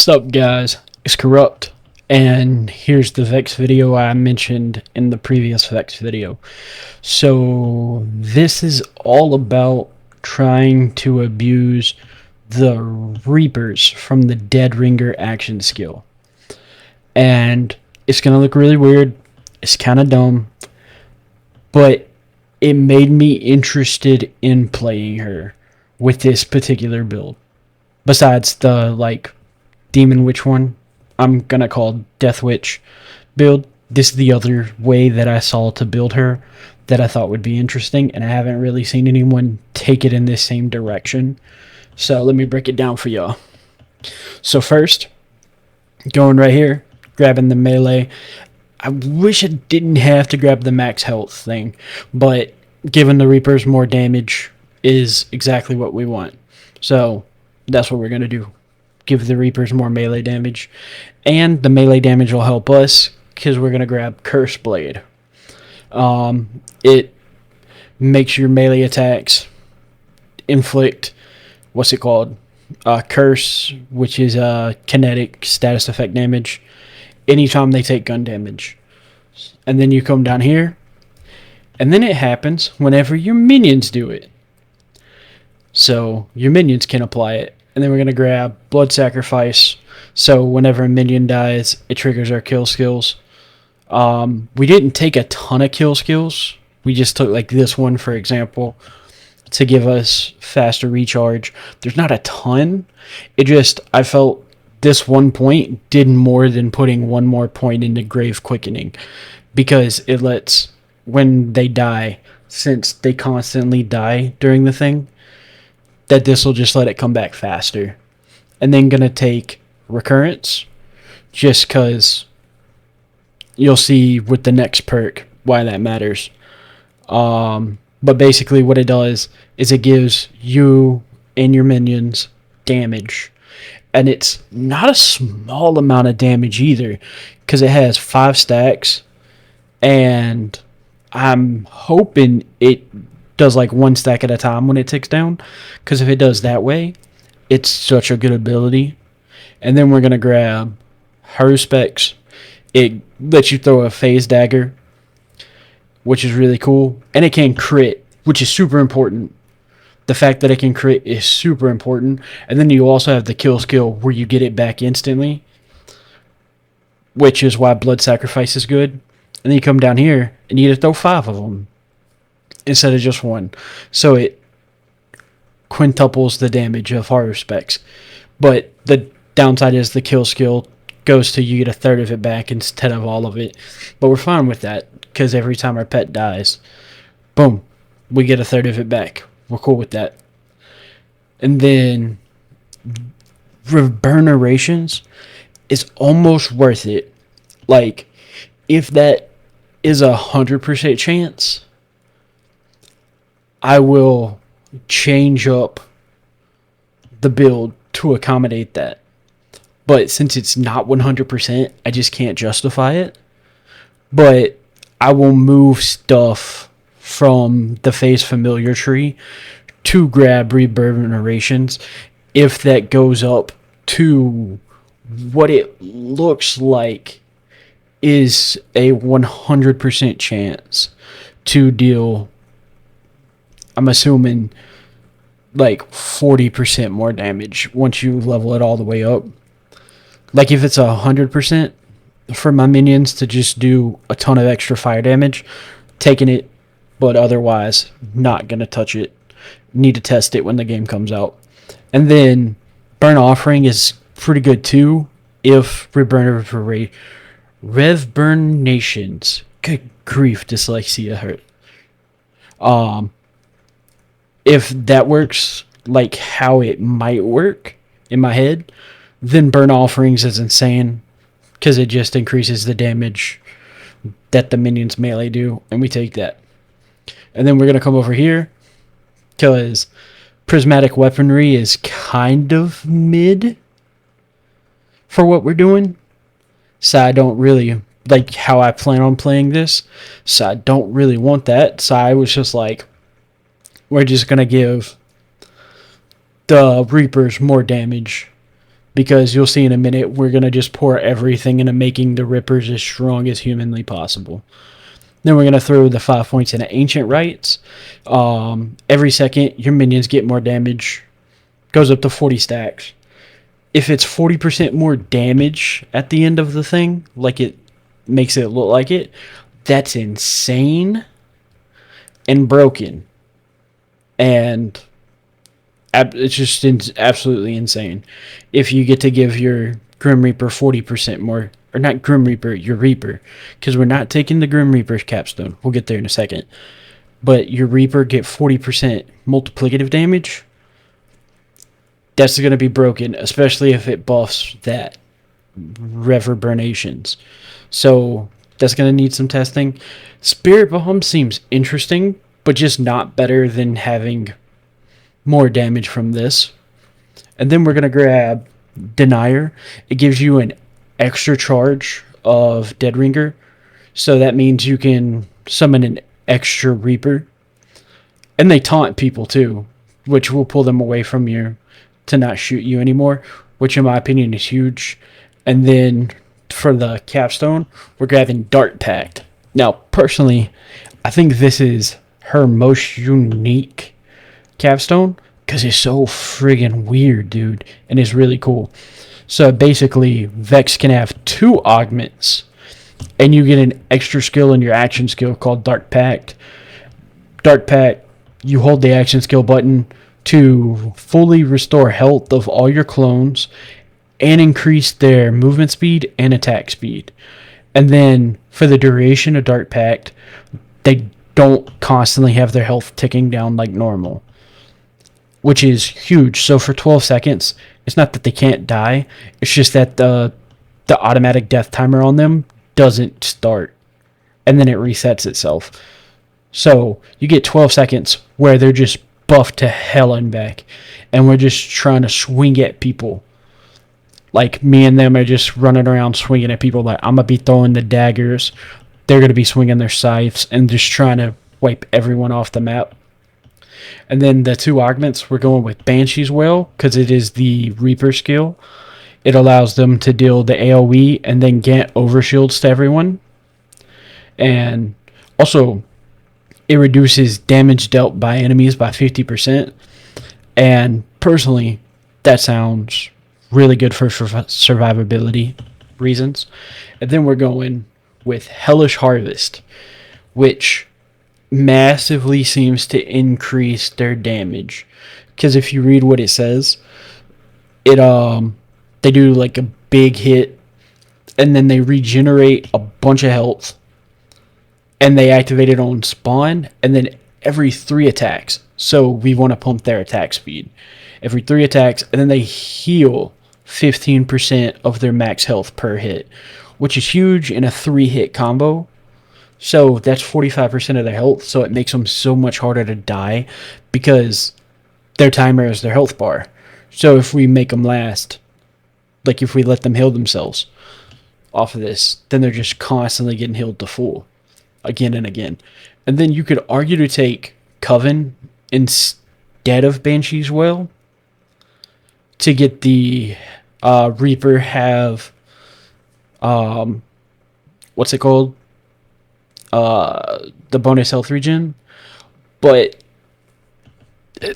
Sup guys, it's Corrupt, and here's the Vex video I mentioned in the previous Vex video. So this is all about trying to abuse the Reapers from the Dead Ringer action skill. And it's gonna look really weird, it's kinda dumb, but it made me interested in playing her with this particular build. Besides the Demon Witch one, I'm gonna call Death Witch build. This is the other way that I saw to build her that I thought would be interesting, and I haven't really seen anyone take it in this same direction. So let me break it down for y'all. So first, going right here, grabbing the melee. I wish I didn't have to grab the max health thing, but giving the Reapers more damage is exactly what we want. So that's what we're gonna do. Give the Reapers more melee damage, and the melee damage will help us because we're gonna grab Curse Blade. It makes your melee attacks inflict curse, which is kinetic status effect damage anytime they take gun damage. And then you come down here, and then it happens whenever your minions do it. So your minions can apply it. And then we're going to grab Blood Sacrifice. So whenever a minion dies, it triggers our kill skills. We didn't take a ton of kill skills. We just took like this one, for example, to give us faster recharge. There's not a ton. I felt this 1 point did more than putting one more point into Grave Quickening. Because it lets, when they die, since they constantly die during the thing, that this will just let it come back faster. And then gonna take Recurrence, just because you'll see with the next perk why that matters. But basically what it does is it gives you and your minions damage. And it's not a small amount of damage either, because it has 5 stacks, and I'm hoping it does like 1 stack at a time when it ticks down, because if it does that way, it's such a good ability. And then we're going to grab her specs. It lets you throw a phase dagger, which is really cool, and it can crit, which is super important. The fact that it can crit is super important. And then you also have the kill skill where you get it back instantly, which is why Blood Sacrifice is good. And then you come down here and you get to throw 5 of them instead of just 1. So it quintuples the damage of horror specs. But the downside is the kill skill goes to you get a third of it back instead of all of it. But we're fine with that, because every time our pet dies, boom, we get a third of it back. We're cool with that. And then Reverberations is almost worth it. Like, if that is 100% chance, I will change up the build to accommodate that. But since it's not 100%, I just can't justify it. But I will move stuff from the Phase Familiar tree to grab Reverberations if that goes up to what it looks like is a 100% chance to deal, I'm assuming, like 40% more damage once you level it all the way up. Like if it's 100% for my minions to just do a ton of extra fire damage, taking it, but otherwise not going to touch it. Need to test it when the game comes out. And then Burnt Offering is pretty good too if Reverberations, good grief, dyslexia hurt. If that works like how it might work in my head, then Burnt Offerings is insane, because it just increases the damage that the minions melee do, and we take that. And then we're going to come over here, because Prismatic Weaponry is kind of mid for what we're doing. So I don't really like how I plan on playing this. So I don't really want that. So I was just like, we're just going to give the Reapers more damage because you'll see in a minute we're going to just pour everything into making the Rippers as strong as humanly possible. Then we're going to throw the 5 points into Ancient Rites. Every second, your minions get more damage. Goes up to 40 stacks. If it's 40% more damage at the end of the thing, like it makes it look like it, that's insane and broken. And it's just absolutely insane. If you get to give your Grim Reaper 40% more, or not Grim Reaper, your Reaper, because we're not taking the Grim Reaper's capstone. We'll get there in a second. But your Reaper get 40% multiplicative damage. That's going to be broken, especially if it buffs that reverberations. So that's going to need some testing. Spirit Bomb seems interesting, but just not better than having more damage from this. And then we're going to grab Denier. It gives you an extra charge of Dead Ringer. So that means you can summon an extra Reaper. And they taunt people too, which will pull them away from you to not shoot you anymore, which in my opinion is huge. And then for the capstone, we're grabbing Dart Pact. Now, personally, I think this is her most unique capstone because it's so friggin' weird, dude, and it's really cool. So basically, Vex can have 2 augments, and you get an extra skill in your action skill called Dart Pact. Dart Pact, you hold the action skill button to fully restore health of all your clones and increase their movement speed and attack speed. And then for the duration of Dart Pact, they don't constantly have their health ticking down like normal, which is huge. So for 12 seconds, it's not that they can't die, it's just that the automatic death timer on them doesn't start, and then it resets itself. So you get 12 seconds where they're just buffed to hell and back, and we're just trying to swing at people. Like, me and them are just running around swinging at people. Like, I'm going to be throwing the daggers, they're going to be swinging their scythes, and just trying to wipe everyone off the map. And then the 2 augments, we're going with Banshee's Wail, because it is the Reaper skill. It allows them to deal the AoE and then get overshields to everyone. And also, it reduces damage dealt by enemies by 50%. And personally, that sounds really good for survivability reasons. And then we're going with Hellish Harvest, which massively seems to increase their damage. Because if you read what it says, they do like a big hit, and then they regenerate a bunch of health, and they activate it on spawn, and then every 3 attacks. So we want to pump their attack speed. Every 3 attacks, and then they heal 15% of their max health per hit, which is huge in a 3-hit combo. So that's 45% of their health, so it makes them so much harder to die because their timer is their health bar. So if we make them last, like if we let them heal themselves off of this, then they're just constantly getting healed to full again and again. And then you could argue to take Coven instead of Banshee's Wail to get the Reaper have what's it called? The bonus health regen. But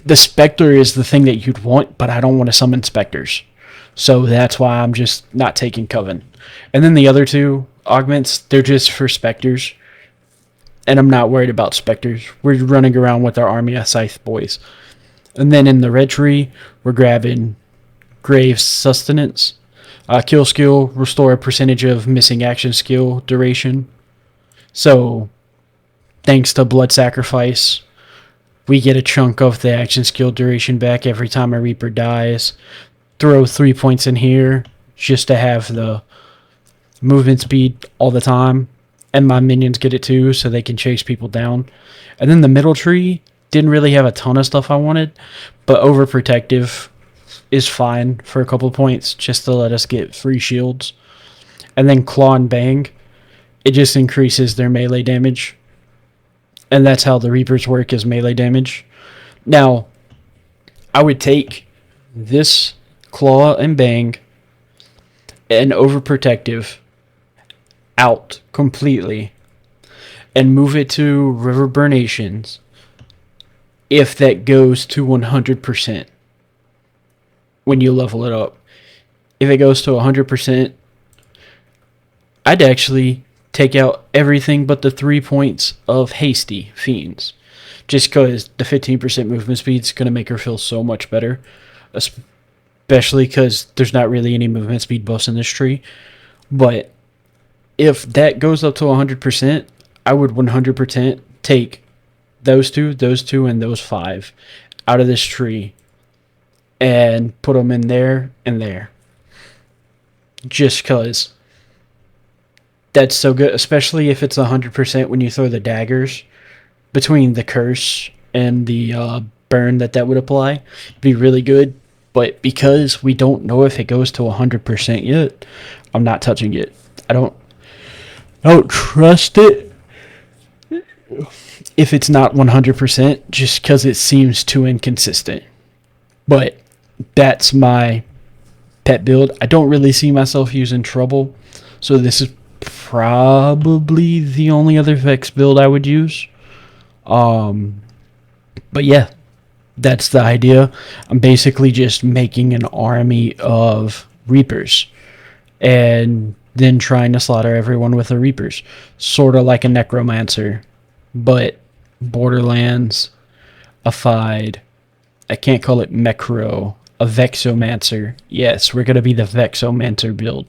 the Spectre is the thing that you'd want, but I don't want to summon Spectres. So that's why I'm just not taking Coven. And then the other 2 augments, they're just for Spectres. And I'm not worried about Spectres. We're running around with our army of Scythe boys. And then in the red tree, we're grabbing Grave Sustenance. Kill skill, restore a percentage of missing action skill duration. So, thanks to Blood Sacrifice, we get a chunk of the action skill duration back every time a Reaper dies. Throw 3 points in here just to have the movement speed all the time. And my minions get it too, so they can chase people down. And then the middle tree didn't really have a ton of stuff I wanted, but Overprotective is fine for a couple points just to let us get free shields. And then Claw and Bang, it just increases their melee damage. And that's how the Reapers work, is melee damage. Now, I would take this Claw and Bang and overprotective out completely and move it to river burnations if that goes to 100% when you level it up. If it goes to 100%, I'd actually take out everything but the 3 points of hasty fiends, just because the 15% movement speed is going to make her feel so much better, especially because there's not really any movement speed buffs in this tree. But if that goes up to 100%, I would 100% take those two, and those 5 out of this tree and put them in there and there. Just because that's so good, especially if it's 100% when you throw the daggers between the curse and the burn that would apply. It'd be really good. But because we don't know if it goes to 100% yet, I'm not touching it. I don't trust it if it's not 100%, just because it seems too inconsistent. But that's my pet build. I don't really see myself using Trouble, so this is probably the only other Vex build I would use. But yeah, that's the idea. I'm basically just making an army of Reapers and then trying to slaughter everyone with the Reapers. Sort of like a Necromancer, but Borderlands-ified. I can't call it Mecro. A Vex-o-mancer. Yes, we're going to be the Vex-o-mancer build.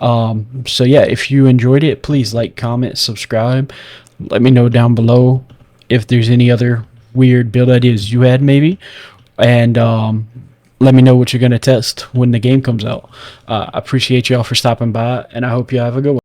So yeah, if you enjoyed it, please like, comment, subscribe. Let me know down below if there's any other weird build ideas you had maybe. And let me know what you're going to test when the game comes out. I appreciate y'all for stopping by, and I hope you have a good one.